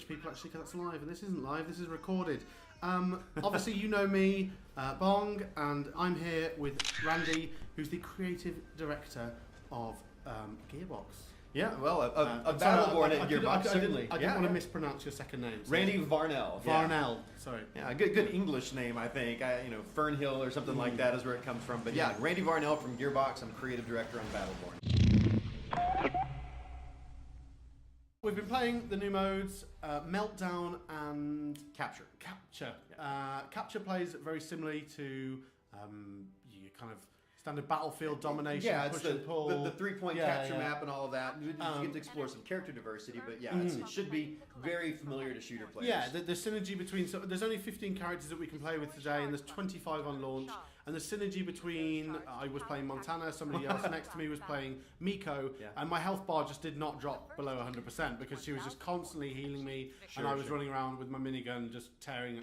people actually, because that's live, and this isn't live, this is recorded. Obviously, you know me, Bong, and I'm here with Randy, who's the creative director of Gearbox. Yeah, well, a Battleborn at Gearbox, certainly. I didn't want to mispronounce your second name. So. Randy Varnell. Varnell, sorry. Yeah, good English name, I think. Fernhill or something like that is where it comes from. But yeah, Randy Varnell from Gearbox. I'm creative director on Battleborn. We've been playing the new modes, Meltdown and Capture. Yeah. Capture plays very similarly to your kind of standard battlefield domination, yeah, push it's and pull. the three-point capture map and all of that. You get to explore some character diversity, but yeah, it should be very familiar to shooter players. Yeah, the synergy between... So there's only 15 characters that we can play with today, and there's 25 on launch. And the synergy between... I was playing Montana, somebody else next to me was playing Miko, and my health bar just did not drop below 100% because she was just constantly healing me, and I was running around with my minigun just tearing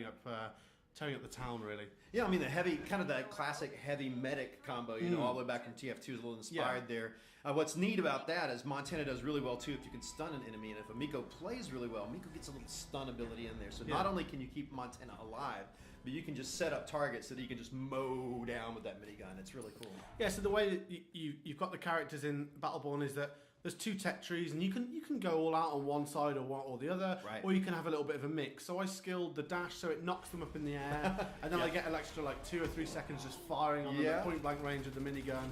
up the town, really. Yeah, I mean, the classic heavy medic combo, all the way back from TF2 is a little inspired there. What's neat about that is Montana does really well, too, if you can stun an enemy. And if a Miko plays really well, Miko gets a little stun ability in there. So not only can you keep Montana alive, but you can just set up targets so that you can just mow down with that minigun. It's really cool. Yeah, so the way that you've got the characters in Battleborn is that there's two tech trees, and you can go all out on one side or the other, or you can have a little bit of a mix. So I skilled the dash so it knocks them up in the air, and then I get an extra 2 or 3 seconds just firing on them at point blank range with the minigun.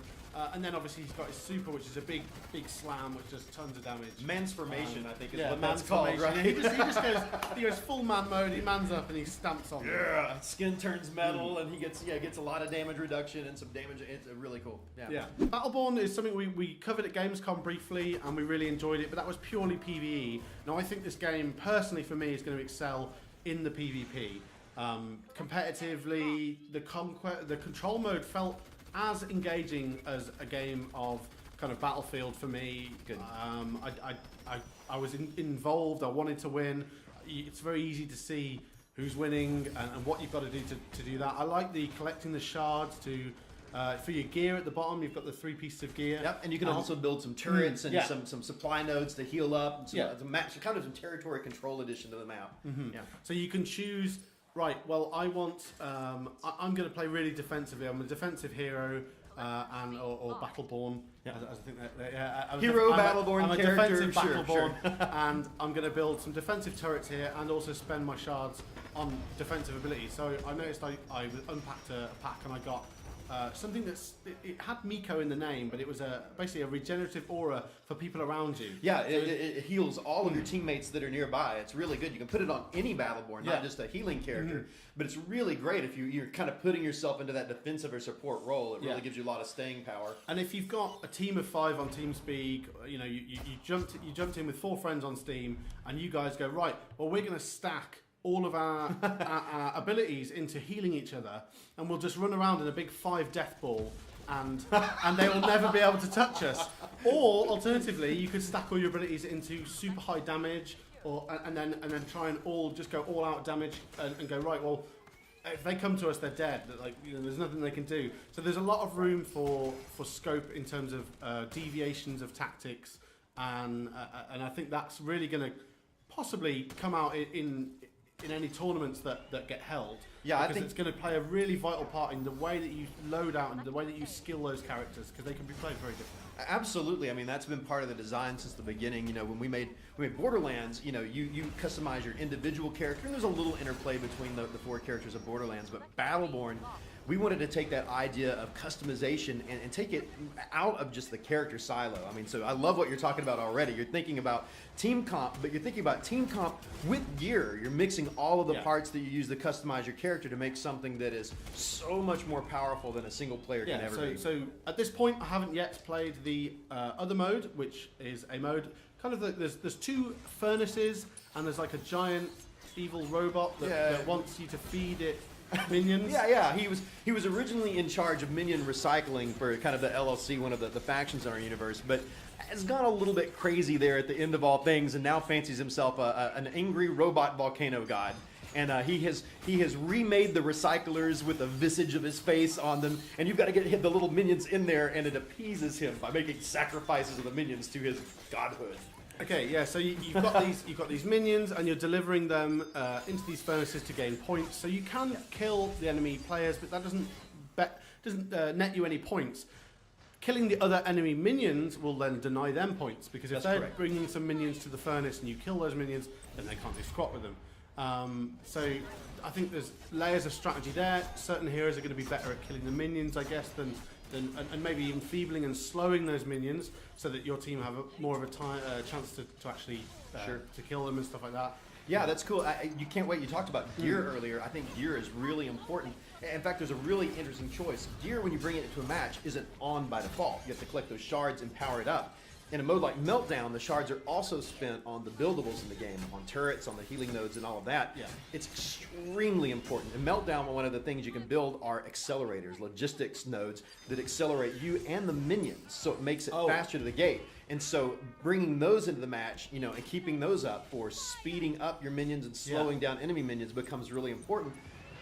And then obviously he's got his super, which is a big slam, which does tons of damage. Mansformation, I think is what that's called, right? Yeah, he goes full man mode, he mans up and he stamps on them. Yeah, skin turns metal and he gets a lot of damage reduction and some damage. It's really cool. Yeah. Battleborn is something we covered at Gamescom briefly and we really enjoyed it, but that was purely PvE. Now I think this game, personally for me, is going to excel in the PvP. Competitively, the control mode felt as engaging as a game of kind of Battlefield for me. Good. I was involved. I wanted to win. It's very easy to see who's winning and what you've got to do to do that. I like the collecting the shards for your gear at the bottom. You've got the 3 pieces of gear. Yep, and you can also build some turrets and some supply nodes to heal up. And kind of some territory control addition to the map. Yeah. So you can choose. Right, well, I want. I'm going to play really defensively. I'm a defensive hero, or Battleborn. Yeah. I think Battleborn I'm a character. defensive Battleborn, and I'm going to build some defensive turrets here, and also spend my shards on defensive abilities. So I noticed I unpacked a pack, and I got. Something it had Miko in the name, but it was basically a regenerative aura for people around you. Yeah, it heals all of your teammates that are nearby. It's really good. You can put it on any Battleborn, not just a healing character. But it's really great if you're kind of putting yourself into that defensive or support role. It really gives you a lot of staying power. And if you've got a team of 5 on TeamSpeak, you jumped in with 4 friends on Steam, and you guys go, right, well, we're going to stack all of our abilities into healing each other, and we'll just run around in a big 5 death ball, and they will never be able to touch us. Or alternatively, you could stack all your abilities into super high damage, and then try and just go all out damage and go, right, well, if they come to us, they're dead. There's nothing they can do. So there's a lot of room for scope in terms of deviations of tactics, and I think that's really going to possibly come out in any tournaments that get held. Yeah, because I think it's going to play a really vital part in the way that you load out and the way that you skill those characters, because they can be played very differently. Absolutely. I mean, that's been part of the design since the beginning. When we made Borderlands, you customize your individual character, and there's a little interplay between the 4 characters of Borderlands. But Battleborn, we wanted to take that idea of customization and take it out of just the character silo. I mean, so I love what you're talking about already. You're thinking about team comp, but you're thinking about team comp with gear. You're mixing all of the parts that you use to customize your character to make something that is so much more powerful than a single player can ever be. So at this point, I haven't yet played the other mode, which is a mode kind of there's 2 furnaces, and there's like a giant evil robot that wants you to feed it minions. He was originally in charge of minion recycling for kind of the LLC, one of the factions in our universe, but has gone a little bit crazy there at the end of all things, and now fancies himself an angry robot volcano god. And he has remade the recyclers with a visage of his face on them, and you've got to get the little minions in there, and it appeases him by making sacrifices of the minions to his godhood. Okay, yeah. So you've got these minions, and you're delivering them into these furnaces to gain points. So you can kill the enemy players, but that doesn't net you any points. Killing the other enemy minions will then deny them points, because if they're bringing some minions to the furnace and you kill those minions, then they can't do squat with them. So I think there's layers of strategy there. Certain heroes are going to be better at killing the minions, I guess, than and maybe even feebling and slowing those minions, so that your team have more of a chance to actually to kill them and stuff like that. Yeah, that's cool. You can't wait. You talked about gear earlier. I think gear is really important. In fact, there's a really interesting choice. Gear, when you bring it into a match, isn't on by default. You have to collect those shards and power it up. In a mode like Meltdown, the shards are also spent on the buildables in the game, on turrets, on the healing nodes, and all of that. Yeah. It's extremely important. In Meltdown, one of the things you can build are accelerators, logistics nodes that accelerate you and the minions, so it makes it faster to the gate. And so bringing those into the match, and keeping those up for speeding up your minions and slowing down enemy minions becomes really important.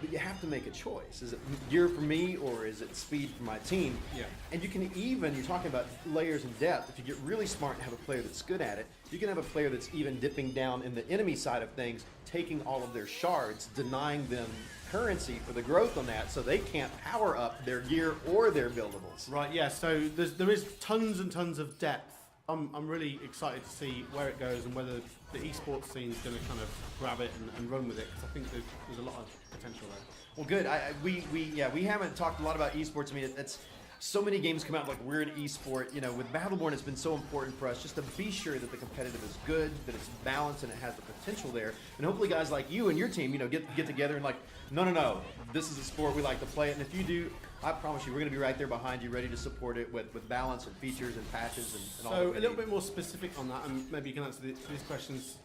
But you have to make a choice. Is it gear for me, or is it speed for my team? Yeah. And you can even, you're talking about layers and depth, if you get really smart and have a player that's good at it, you can have a player that's even dipping down in the enemy side of things, taking all of their shards, denying them currency for the growth on that, so they can't power up their gear or their buildables. Right, yeah, so there is tons and tons of depth. I'm really excited to see where it goes and whether the esports scene is going to kind of grab it and run with it, because I think there's a lot of potential there. Well, good. We haven't talked a lot about esports. I mean, it's so many games come out like we're an esport. With Battleborn, it's been so important for us just to be sure that the competitive is good, that it's balanced, and it has the potential there. And hopefully, guys like you and your team, get together and no, this is a sport, we like to play it. And if you do, I promise you, we're going to be right there behind you, ready to support it with balance and features and patches and all. So a little bit more specific on that, and maybe you can answer these questions.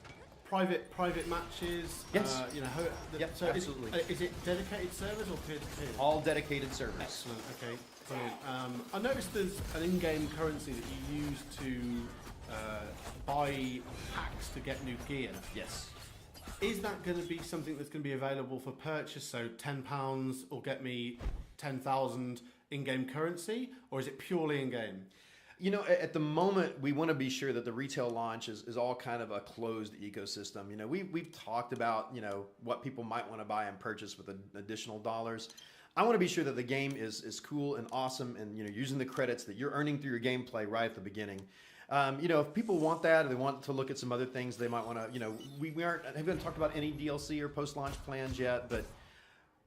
Private matches. Yes. So absolutely. Is it dedicated servers or peer-to-peer? All dedicated servers. Excellent. Okay. Brilliant. I noticed there's an in-game currency that you use to buy packs to get new gear. Yes. Is that going to be something that's going to be available for purchase? So £10 or get me 10,000 in-game currency, or is it purely in-game? At the moment, we want to be sure that the retail launch is all kind of a closed ecosystem. We've talked about, what people might want to buy and purchase with additional dollars. I want to be sure that the game is cool and awesome, and using the credits that you're earning through your gameplay right at the beginning. If people want that, or they want to look at some other things, they might want to, we haven't talked about any DLC or post-launch plans yet, but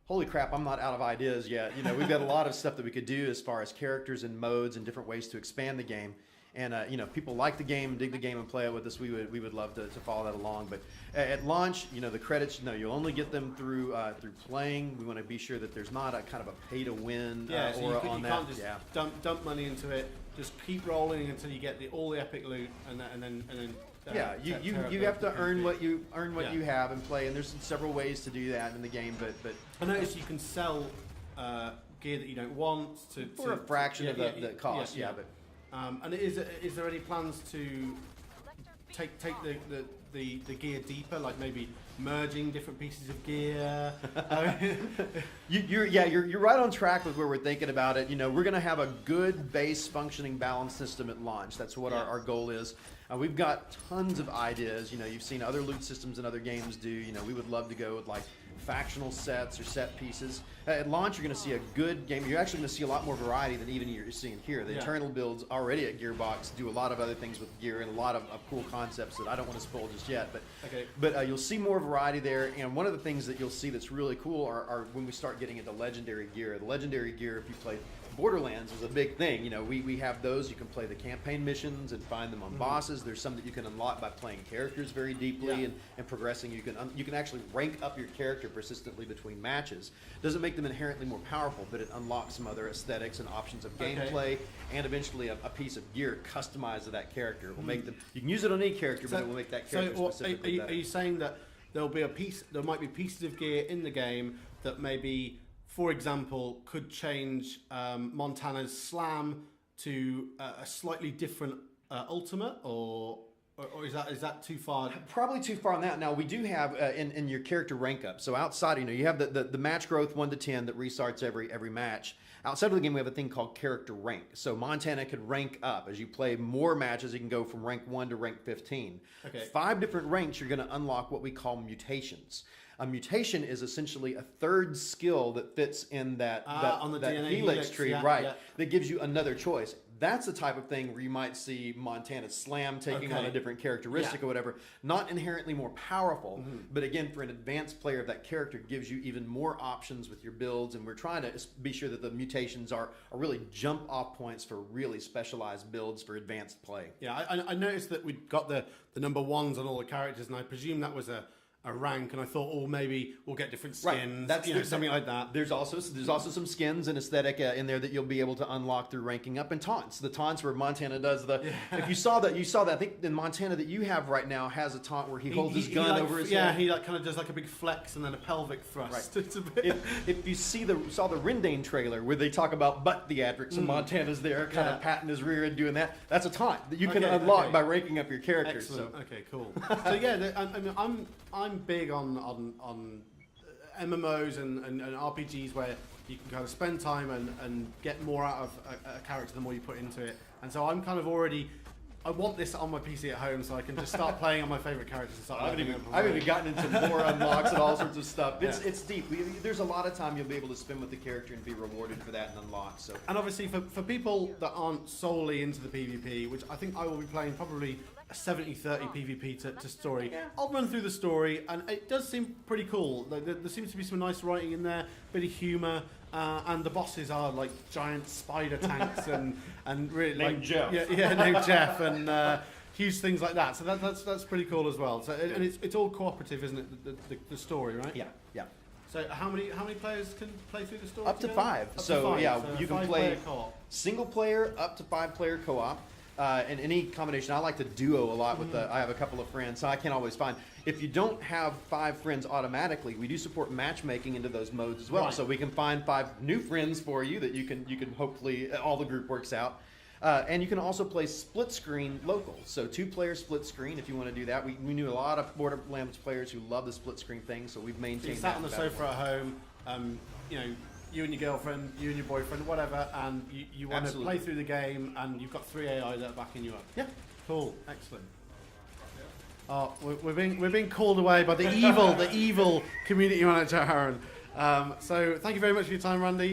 holy crap, I'm not out of ideas yet. We've got a lot of stuff that we could do as far as characters and modes and different ways to expand the game. And if people like the game, dig the game, and play it with us, we would love to follow that along. But at launch, the credits, you'll only get them through playing. We want to be sure that there's not a kind of a pay to win so aura you on that. Can't just dump money into it. Just keep rolling until you get all the epic loot, and then. You have to earn what you have and play, and there's several ways to do that in the game. But I noticed you can sell gear that you don't want for a fraction of the cost. But and is there any plans to take the gear deeper, like maybe merging different pieces of gear? You're right on track with where we're thinking about it. We're going to have a good base functioning balance system at launch. That's what our goal is. We've got tons of ideas. You've seen other loot systems and other games do. We would love to go with factional sets or set pieces. At launch, you're going to see a good game. You're actually going to see a lot more variety than even you're seeing here. The internal builds already at Gearbox do a lot of other things with gear and a lot of cool concepts that I don't want to spoil just yet. But you'll see more variety there. And one of the things that you'll see that's really cool are when we start getting into legendary gear. The legendary gear, if you play Borderlands, is a big thing. We have those. You can play the campaign missions and find them on bosses. There's some that you can unlock by playing characters very deeply and progressing. You can actually rank up your character persistently between matches. Doesn't make them inherently more powerful, but it unlocks some other aesthetics and options of gameplay, and eventually a piece of gear customized to that character. It will make them. You can use it on any character, but it will make that character specifically better. Are you saying that there might be pieces of gear in the game that maybe, for example, could change Montana's slam to a slightly different ultimate, or Or is that too far? Probably too far on that. Now we do have in your character rank up. So outside, you have the match growth 1 to 10 that restarts every match. Outside of the game, we have a thing called character rank. So Montana could rank up as you play more matches. You can go from rank 1 to rank 15. Okay. 5 different ranks. You're going to unlock what we call mutations. A mutation is essentially a third skill that fits in that on the DNA helix tree, yeah, right? Yeah. That gives you another choice. That's the type of thing where you might see Montana Slam taking on a different characteristic or whatever. Not inherently more powerful, but again, for an advanced player, that character gives you even more options with your builds. And we're trying to be sure that the mutations are really jump off points for really specialized builds for advanced play. Yeah, I noticed that we'd got the number 1s on all the characters, and I presume that was a rank, and I thought, oh, maybe we'll get different skins, That's something like that. There's also some skins and aesthetic in there that you'll be able to unlock through ranking up, and taunts. The taunts where Montana does if you saw that, I think in Montana that you have right now has a taunt where he holds his gun over his head. Yeah, he kind of does like a big flex and then a pelvic thrust. Right. If you saw the Rendane trailer where they talk about butt theatrics and Montana's there kind of patting his rear and doing that, that's a taunt that you can unlock by ranking up your characters. Excellent. So. Okay, cool. So yeah, I mean, I'm big on MMOs and RPGs where you can kind of spend time and get more out of a character the more you put into it. And so I'm kind of I want this on my PC at home so I can just start playing on my favorite characters and start. I haven't even gotten into more unlocks and all sorts of stuff. It's deep. There's a lot of time you'll be able to spend with the character and be rewarded for that and unlock. So. And obviously for people that aren't solely into the PvP, which I think I will be playing probably a 70-30 PvP to story. Yeah. I'll run through the story, and it does seem pretty cool. There seems to be some nice writing in there, bit of humour, and the bosses are like giant spider tanks and really named Jeff. Named Jeff, and huge things like that. So that's pretty cool as well. So and it's all cooperative, isn't it? The story, right? Yeah. So how many players can play through the story? Up to 5. So you can play single player up to 5 player co-op. And any combination, I like to duo a lot with I have a couple of friends, so I can't always find. If you don't have 5 friends automatically, we do support matchmaking into those modes as well. Right. So we can find 5 new friends for you that you can hopefully all the group works out. And you can also play split screen local. So 2-player split screen if you want to do that. We knew a lot of Borderlands players who love the split screen thing, so we've maintained. So you sat on the sofa at home, you and your girlfriend, you and your boyfriend, whatever, and you want to play through the game, and you've got 3 AI that are backing you up. Yeah. Cool. Excellent. Oh, we're being called away by the evil community manager, Aaron. So thank you very much for your time, Randy.